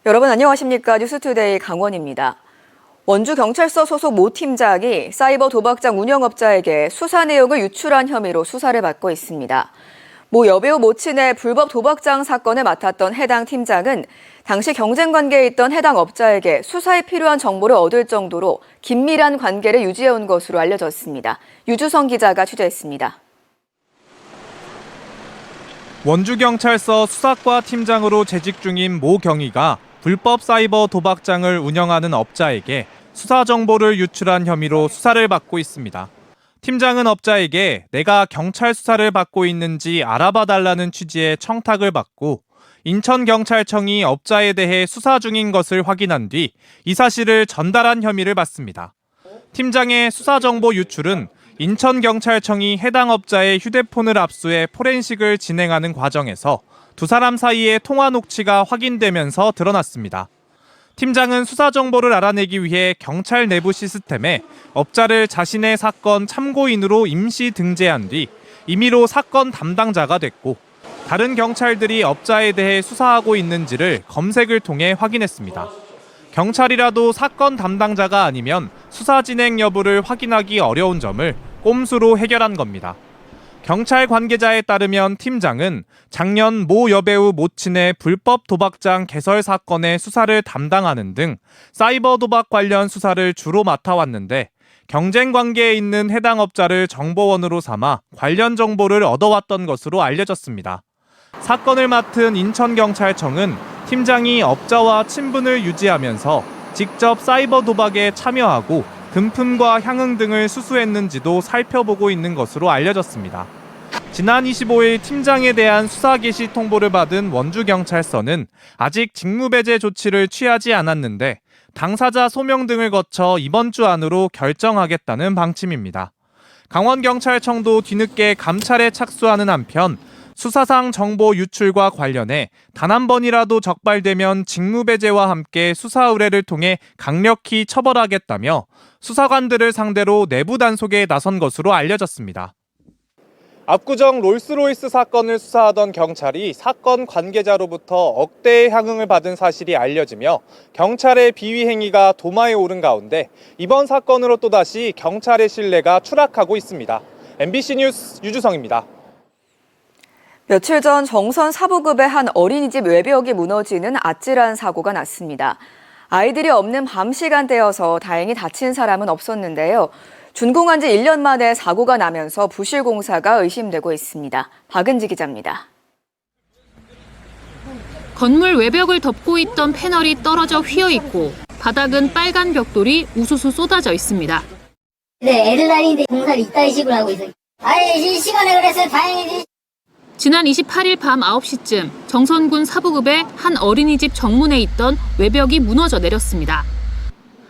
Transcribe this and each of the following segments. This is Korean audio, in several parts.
여러분 안녕하십니까? 뉴스투데이 강원입니다. 원주경찰서 소속 모 팀장이 사이버 도박장 운영업자에게 수사 내용을 유출한 혐의로 수사를 받고 있습니다. 모 여배우 모친의 불법 도박장 사건을 맡았던 해당 팀장은 당시 경쟁 관계에 있던 해당 업자에게 수사에 필요한 정보를 얻을 정도로 긴밀한 관계를 유지해온 것으로 알려졌습니다. 유주성 기자가 취재했습니다. 원주경찰서 수사과 팀장으로 재직 중인 모 경위가 불법 사이버 도박장을 운영하는 업자에게 수사 정보를 유출한 혐의로 수사를 받고 있습니다. 팀장은 업자에게 내가 경찰 수사를 받고 있는지 알아봐 달라는 취지의 청탁을 받고 인천경찰청이 업자에 대해 수사 중인 것을 확인한 뒤 이 사실을 전달한 혐의를 받습니다. 팀장의 수사 정보 유출은 인천경찰청이 해당 업자의 휴대폰을 압수해 포렌식을 진행하는 과정에서 두 사람 사이의 통화 녹취가 확인되면서 드러났습니다. 팀장은 수사 정보를 알아내기 위해 경찰 내부 시스템에 업자를 자신의 사건 참고인으로 임시 등재한 뒤 임의로 사건 담당자가 됐고 다른 경찰들이 업자에 대해 수사하고 있는지를 검색을 통해 확인했습니다. 경찰이라도 사건 담당자가 아니면 수사 진행 여부를 확인하기 어려운 점을 꼼수로 해결한 겁니다. 경찰 관계자에 따르면 팀장은 작년 모 여배우 모친의 불법 도박장 개설 사건의 수사를 담당하는 등 사이버 도박 관련 수사를 주로 맡아왔는데 경쟁 관계에 있는 해당 업자를 정보원으로 삼아 관련 정보를 얻어왔던 것으로 알려졌습니다. 사건을 맡은 인천경찰청은 팀장이 업자와 친분을 유지하면서 직접 사이버 도박에 참여하고 금품과 향응 등을 수수했는지도 살펴보고 있는 것으로 알려졌습니다. 지난 25일 팀장에 대한 수사 개시 통보를 받은 원주경찰서는 아직 직무배제 조치를 취하지 않았는데 당사자 소명 등을 거쳐 이번 주 안으로 결정하겠다는 방침입니다. 강원경찰청도 뒤늦게 감찰에 착수하는 한편 수사상 정보 유출과 관련해 단 한 번이라도 적발되면 직무배제와 함께 수사 의뢰를 통해 강력히 처벌하겠다며 수사관들을 상대로 내부 단속에 나선 것으로 알려졌습니다. 압구정 롤스로이스 사건을 수사하던 경찰이 사건 관계자로부터 억대의 향응을 받은 사실이 알려지며 경찰의 비위 행위가 도마에 오른 가운데 이번 사건으로 또다시 경찰의 신뢰가 추락하고 있습니다. MBC 뉴스 유주성입니다. 며칠 전 정선 사부급의 한 어린이집 외벽이 무너지는 아찔한 사고가 났습니다. 아이들이 없는 밤 시간대여서 다행히 다친 사람은 없었는데요. 준공한 지 1년 만에 사고가 나면서 부실 공사가 의심되고 있습니다. 박은지 기자입니다. 건물 외벽을 덮고 있던 패널이 떨어져 휘어 있고 바닥은 빨간 벽돌이 우수수 쏟아져 있습니다. 네, 애들 다니는데 공사를 이따위 식으로 하고 있어요. 아예 시간에 그래서 다행이지. 지난 28일 밤 9시쯤 정선군 사부급의 한 어린이집 정문에 있던 외벽이 무너져 내렸습니다.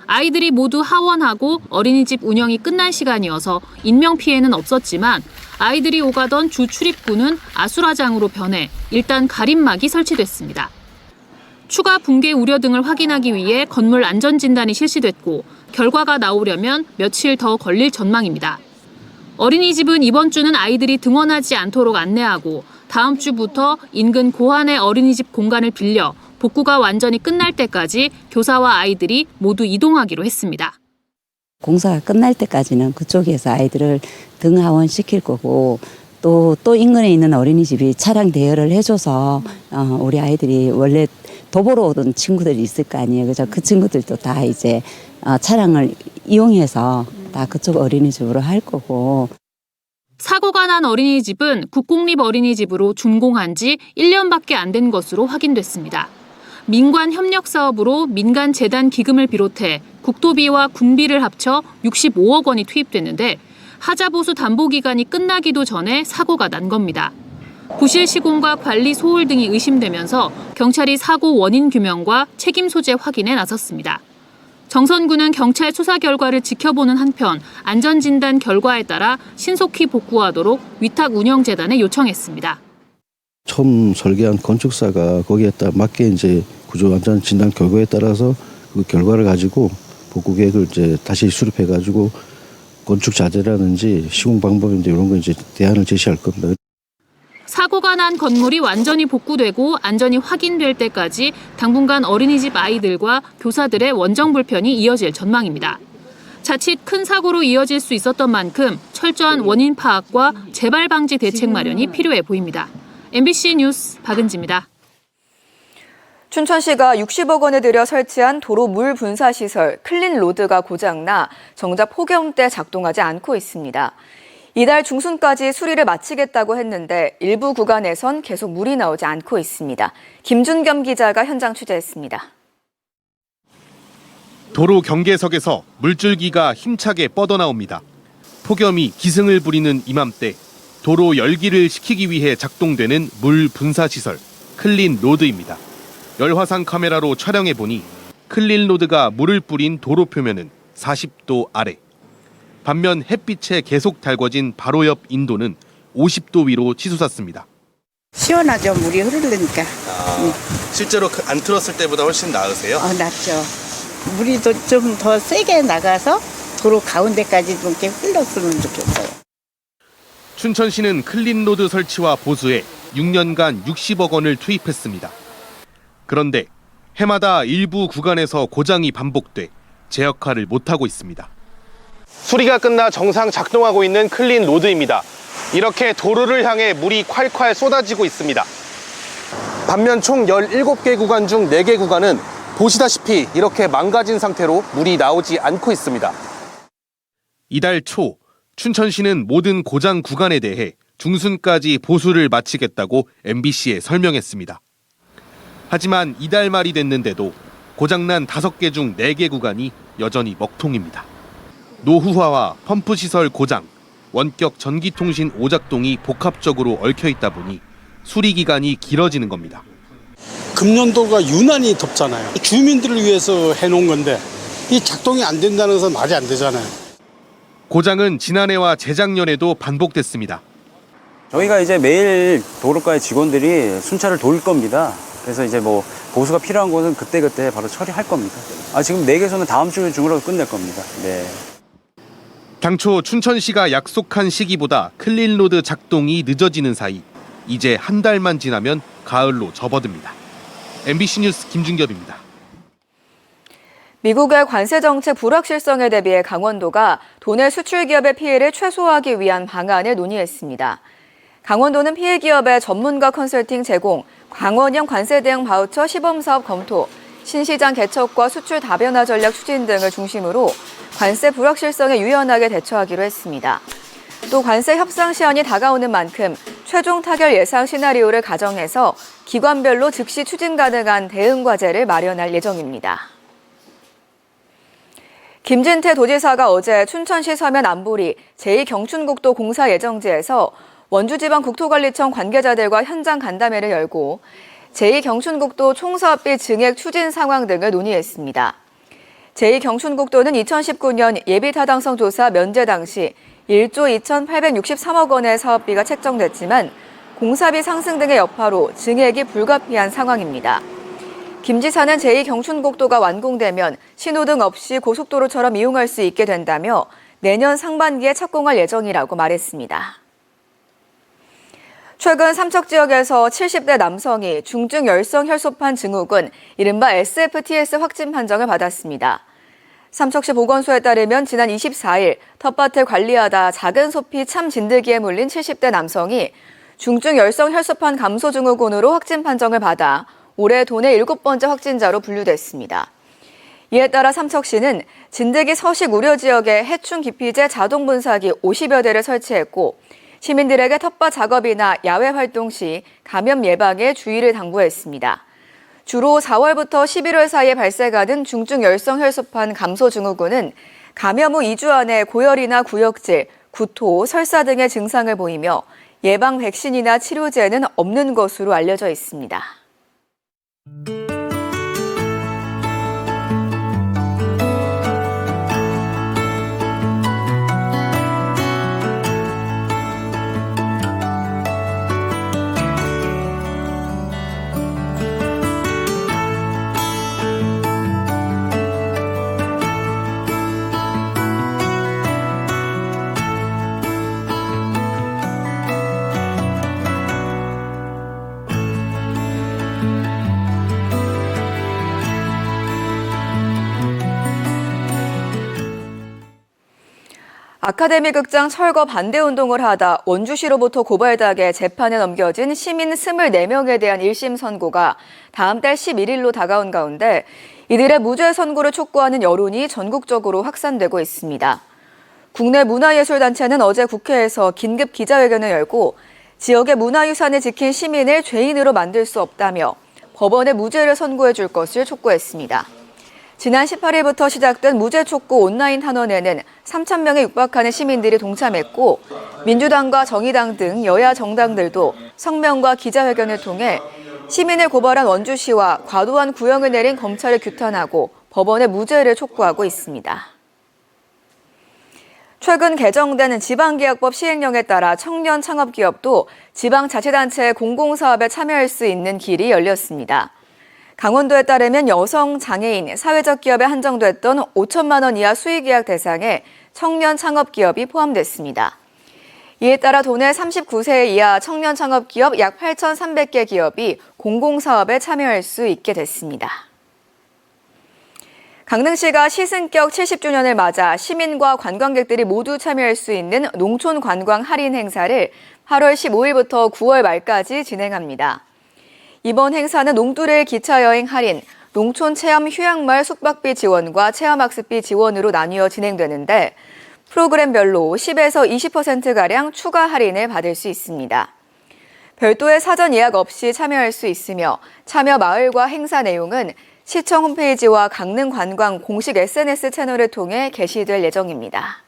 아이들이 모두 하원하고 어린이집 운영이 끝난 시간이어서 인명피해는 없었지만 아이들이 오가던 주 출입구는 아수라장으로 변해 일단 가림막이 설치됐습니다. 추가 붕괴 우려 등을 확인하기 위해 건물 안전진단이 실시됐고 결과가 나오려면 며칠 더 걸릴 전망입니다. 어린이집은 이번 주는 아이들이 등원하지 않도록 안내하고 다음 주부터 인근 고한의 어린이집 공간을 빌려 복구가 완전히 끝날 때까지 교사와 아이들이 모두 이동하기로 했습니다. 공사가 끝날 때까지는 그쪽에서 아이들을 등하원시킬 거고 또 인근에 있는 어린이집이 차량 대여를 해줘서 우리 아이들이 원래 도보로 오던 친구들이 있을 거 아니에요. 그래서 그 친구들도 다 이제 차량을 이용해서 다 그쪽 어린이집으로 할 거고. 사고가 난 어린이집은 국공립 어린이집으로 준공한 지 1년밖에 안 된 것으로 확인됐습니다. 민관 협력 사업으로 민간 재단 기금을 비롯해 국토비와 군비를 합쳐 65억 원이 투입됐는데 하자보수 담보 기간이 끝나기도 전에 사고가 난 겁니다. 부실 시공과 관리 소홀 등이 의심되면서 경찰이 사고 원인 규명과 책임 소재 확인에 나섰습니다. 정선군은 경찰 수사 결과를 지켜보는 한편 안전진단 결과에 따라 신속히 복구하도록 위탁운영재단에 요청했습니다. 처음 설계한 건축사가 거기에 따라 맞게 이제 구조 안전 진단 결과에 따라서 그 결과를 가지고 복구 계획을 이제 다시 수립해 가지고 건축 자재라든지 시공 방법인지 이런 거 이제 대안을 제시할 겁니다. 사고가 난 건물이 완전히 복구되고 안전이 확인될 때까지 당분간 어린이집 아이들과 교사들의 원정불편이 이어질 전망입니다. 자칫 큰 사고로 이어질 수 있었던 만큼 철저한 원인 파악과 재발 방지 대책 마련이 필요해 보입니다. MBC 뉴스 박은지입니다. 춘천시가 60억 원을 들여 설치한 도로 물 분사 시설 클린 로드가 고장나 정작 폭염 때 작동하지 않고 있습니다. 이달 중순까지 수리를 마치겠다고 했는데 일부 구간에선 계속 물이 나오지 않고 있습니다. 김준겸 기자가 현장 취재했습니다. 도로 경계석에서 물줄기가 힘차게 뻗어나옵니다. 폭염이 기승을 부리는 이맘때 도로 열기를 식히기 위해 작동되는 물 분사 시설 클린 로드입니다. 열화상 카메라로 촬영해 보니 클린 로드가 물을 뿌린 도로 표면은 40도 아래. 반면 햇빛에 계속 달궈진 바로 옆 인도는 50도 위로 치솟았습니다. 시원하죠. 물이 흐르니까. 실제로 안 틀었을 때보다 훨씬 나으세요? 낫죠. 물이 좀 더 세게 나가서 도로 가운데까지 좀 이렇게 흘렀으면 좋겠어요. 춘천시는 클린 로드 설치와 보수에 6년간 60억 원을 투입했습니다. 그런데 해마다 일부 구간에서 고장이 반복돼 제 역할을 못하고 있습니다. 수리가 끝나 정상 작동하고 있는 클린 로드입니다. 이렇게 도로를 향해 물이 콸콸 쏟아지고 있습니다. 반면 총 17개 구간 중 4개 구간은 보시다시피 이렇게 망가진 상태로 물이 나오지 않고 있습니다. 이달 초 춘천시는 모든 고장 구간에 대해 중순까지 보수를 마치겠다고 MBC에 설명했습니다. 하지만 이달 말이 됐는데도 고장난 5개 중 4개 구간이 여전히 먹통입니다. 노후화와 펌프시설 고장, 원격 전기통신 오작동이 복합적으로 얽혀있다 보니 수리 기간이 길어지는 겁니다. 금년도가 유난히 덥잖아요. 주민들을 위해서 해놓은 건데 이 작동이 안 된다는 것은 말이 안 되잖아요. 고장은 지난해와 재작년에도 반복됐습니다. 저희가 이제 매일 도로가의 직원들이 순찰을 돌 겁니다. 그래서 이제 뭐 보수가 필요한 곳은 그때그때 바로 처리할 겁니다. 지금 4개소는 다음 주 중으로 끝낼 겁니다. 네. 당초 춘천시가 약속한 시기보다 클린로드 작동이 늦어지는 사이 이제 한 달만 지나면 가을로 접어듭니다. MBC 뉴스 김준겸입니다. 미국의 관세 정책 불확실성에 대비해 강원도가 도내 수출 기업의 피해를 최소화하기 위한 방안을 논의했습니다. 강원도는 피해 기업의 전문가 컨설팅 제공, 강원형 관세 대응 바우처 시범 사업 검토, 신시장 개척과 수출 다변화 전략 추진 등을 중심으로 관세 불확실성에 유연하게 대처하기로 했습니다. 또 관세 협상 시한이 다가오는 만큼 최종 타결 예상 시나리오를 가정해서 기관별로 즉시 추진 가능한 대응 과제를 마련할 예정입니다. 김진태 도지사가 어제 춘천시 서면 안보리 제2경춘국도 공사 예정지에서 원주지방국토관리청 관계자들과 현장 간담회를 열고 제2경춘국도 총사업비 증액 추진 상황 등을 논의했습니다. 제2경춘국도는 2019년 예비타당성 조사 면제 당시 1조 2,863억 원의 사업비가 책정됐지만 공사비 상승 등의 여파로 증액이 불가피한 상황입니다. 김 지사는 제2경춘국도가 완공되면 신호등 없이 고속도로처럼 이용할 수 있게 된다며 내년 상반기에 착공할 예정이라고 말했습니다. 최근 삼척 지역에서 70대 남성이 중증 열성 혈소판 증후군, 이른바 SFTS 확진 판정을 받았습니다. 삼척시 보건소에 따르면 지난 24일 텃밭을 관리하다 작은 소피 참 진드기에 물린 70대 남성이 중증 열성 혈소판 감소 증후군으로 확진 판정을 받아 올해 도내 7번째 확진자로 분류됐습니다. 이에 따라 삼척시는 진드기 서식 우려 지역에 해충 기피제 자동 분사기 50여 대를 설치했고 시민들에게 텃밭 작업이나 야외 활동 시 감염 예방에 주의를 당부했습니다. 주로 4월부터 11월 사이에 발생하는 중증 열성 혈소판 감소 증후군은 감염 후 2주 안에 고열이나 구역질, 구토, 설사 등의 증상을 보이며 예방 백신이나 치료제는 없는 것으로 알려져 있습니다. 아카데미 극장 철거 반대 운동을 하다 원주시로부터 고발당해 재판에 넘겨진 시민 24명에 대한 1심 선고가 다음 달 11일로 다가온 가운데 이들의 무죄 선고를 촉구하는 여론이 전국적으로 확산되고 있습니다. 국내 문화예술단체는 어제 국회에서 긴급 기자회견을 열고 지역의 문화유산을 지킨 시민을 죄인으로 만들 수 없다며 법원에 무죄를 선고해 줄 것을 촉구했습니다. 지난 18일부터 시작된 무죄 촉구 온라인 탄원에는 3,000명에 육박하는 시민들이 동참했고 민주당과 정의당 등 여야 정당들도 성명과 기자회견을 통해 시민을 고발한 원주시와 과도한 구형을 내린 검찰을 규탄하고 법원의 무죄를 촉구하고 있습니다. 최근 개정된 지방계약법 시행령에 따라 청년 창업기업도 지방자치단체의 공공사업에 참여할 수 있는 길이 열렸습니다. 강원도에 따르면 여성, 장애인, 사회적 기업에 한정됐던 5천만 원 이하 수익계약 대상에 청년 창업기업이 포함됐습니다. 이에 따라 도내 39세 이하 청년 창업기업 약 8,300개 기업이 공공사업에 참여할 수 있게 됐습니다. 강릉시가 시승격 70주년을 맞아 시민과 관광객들이 모두 참여할 수 있는 농촌 관광 할인 행사를 8월 15일부터 9월 말까지 진행합니다. 이번 행사는 농두릴 기차여행 할인, 농촌 체험 휴양마을 숙박비 지원과 체험학습비 지원으로 나뉘어 진행되는데 프로그램별로 10에서 20%가량 추가 할인을 받을 수 있습니다. 별도의 사전 예약 없이 참여할 수 있으며 참여 마을과 행사 내용은 시청 홈페이지와 강릉관광 공식 SNS 채널을 통해 게시될 예정입니다.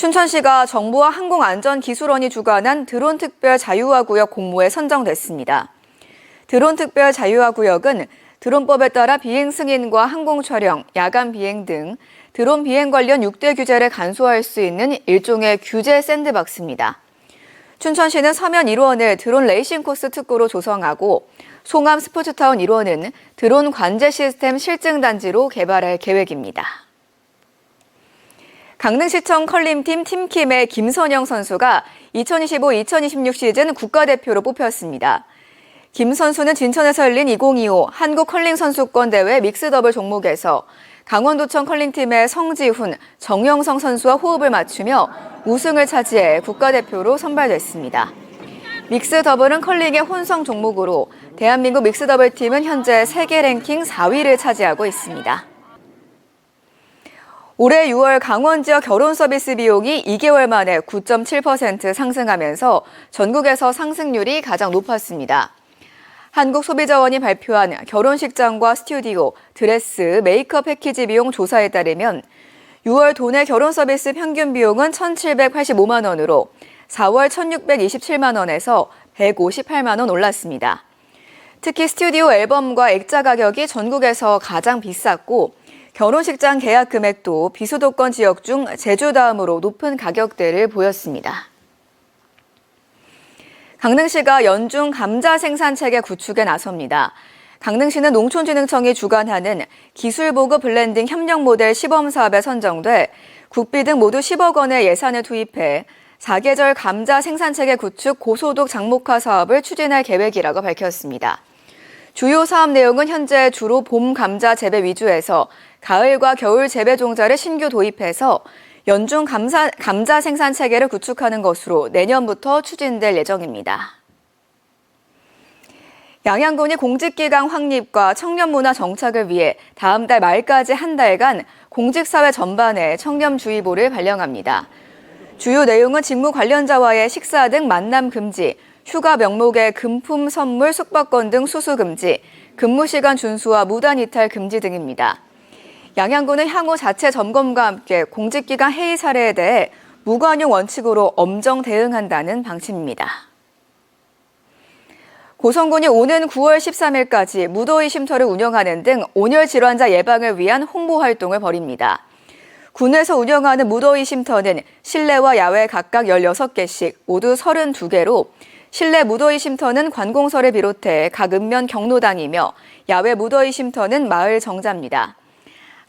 춘천시가 정부와 항공안전기술원이 주관한 드론특별 자유화구역 공모에 선정됐습니다. 드론특별 자유화구역은 드론법에 따라 비행 승인과 항공 촬영, 야간 비행 등 드론 비행 관련 6대 규제를 간소화할 수 있는 일종의 규제 샌드박스입니다. 춘천시는 서면 1원을 드론 레이싱 코스 특구로 조성하고 송암 스포츠타운 1원은 드론 관제 시스템 실증단지로 개발할 계획입니다. 강릉시청 컬링팀 팀킴의 김선영 선수가 2025-2026 시즌 국가대표로 뽑혔습니다. 김 선수는 진천에서 열린 2025 한국컬링선수권대회 믹스더블 종목에서 강원도청 컬링팀의 성지훈, 정영성 선수와 호흡을 맞추며 우승을 차지해 국가대표로 선발됐습니다. 믹스더블은 컬링의 혼성 종목으로 대한민국 믹스더블팀은 현재 세계 랭킹 4위를 차지하고 있습니다. 올해 6월 강원 지역 결혼 서비스 비용이 2개월 만에 9.7% 상승하면서 전국에서 상승률이 가장 높았습니다. 한국소비자원이 발표한 결혼식장과 스튜디오, 드레스, 메이크업 패키지 비용 조사에 따르면 6월 도내 결혼 서비스 평균 비용은 1,785만 원으로 4월 1,627만 원에서 158만 원 올랐습니다. 특히 스튜디오 앨범과 액자 가격이 전국에서 가장 비쌌고 결혼식장 계약 금액도 비수도권 지역 중 제주 다음으로 높은 가격대를 보였습니다. 강릉시가 연중 감자 생산 체계 구축에 나섭니다. 강릉시는 농촌진흥청이 주관하는 기술보급 블렌딩 협력 모델 시범사업에 선정돼 국비 등 모두 10억 원의 예산을 투입해 4계절 감자 생산 체계 구축 고소득 장목화 사업을 추진할 계획이라고 밝혔습니다. 주요 사업 내용은 현재 주로 봄 감자 재배 위주에서 가을과 겨울 재배 종자를 신규 도입해서 연중 감자 생산 체계를 구축하는 것으로 내년부터 추진될 예정입니다. 양양군이 공직기강 확립과 청년문화 정착을 위해 다음 달 말까지 한 달간 공직사회 전반에 청렴주의보를 발령합니다. 주요 내용은 직무 관련자와의 식사 등 만남 금지, 휴가 명목의 금품 선물 숙박권 등 수수 금지, 근무시간 준수와 무단 이탈 금지 등입니다. 양양군은 향후 자체 점검과 함께 공직기관 해이 사례에 대해 무관용 원칙으로 엄정 대응한다는 방침입니다. 고성군이 오는 9월 13일까지 무더위 쉼터를 운영하는 등 온열 질환자 예방을 위한 홍보 활동을 벌입니다. 군에서 운영하는 무더위 쉼터는 실내와 야외 각각 16개씩 모두 32개로 실내 무더위 쉼터는 관공서를 비롯해 각 읍면 경로당이며 야외 무더위 쉼터는 마을 정자입니다.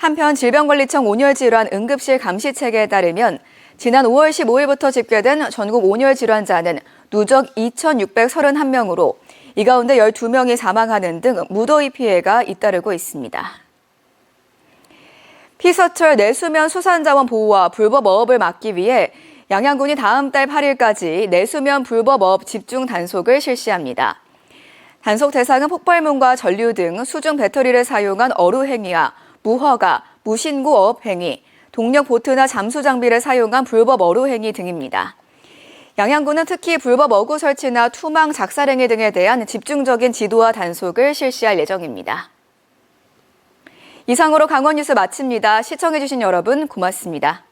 한편 질병관리청 온열질환 응급실 감시체계에 따르면 지난 5월 15일부터 집계된 전국 온열질환자는 누적 2,631명으로 이 가운데 12명이 사망하는 등 무더위 피해가 잇따르고 있습니다. 피서철 내수면 수산자원 보호와 불법 어업을 막기 위해 양양군이 다음 달 8일까지 내수면 불법 어업 집중 단속을 실시합니다. 단속 대상은 폭발물과 전류 등 수중 배터리를 사용한 어루 행위와 무허가, 무신고 어업 행위, 동력 보트나 잠수 장비를 사용한 불법 어루 행위 등입니다. 양양군은 특히 불법 어구 설치나 투망 작살 행위 등에 대한 집중적인 지도와 단속을 실시할 예정입니다. 이상으로 강원 뉴스 마칩니다. 시청해주신 여러분 고맙습니다.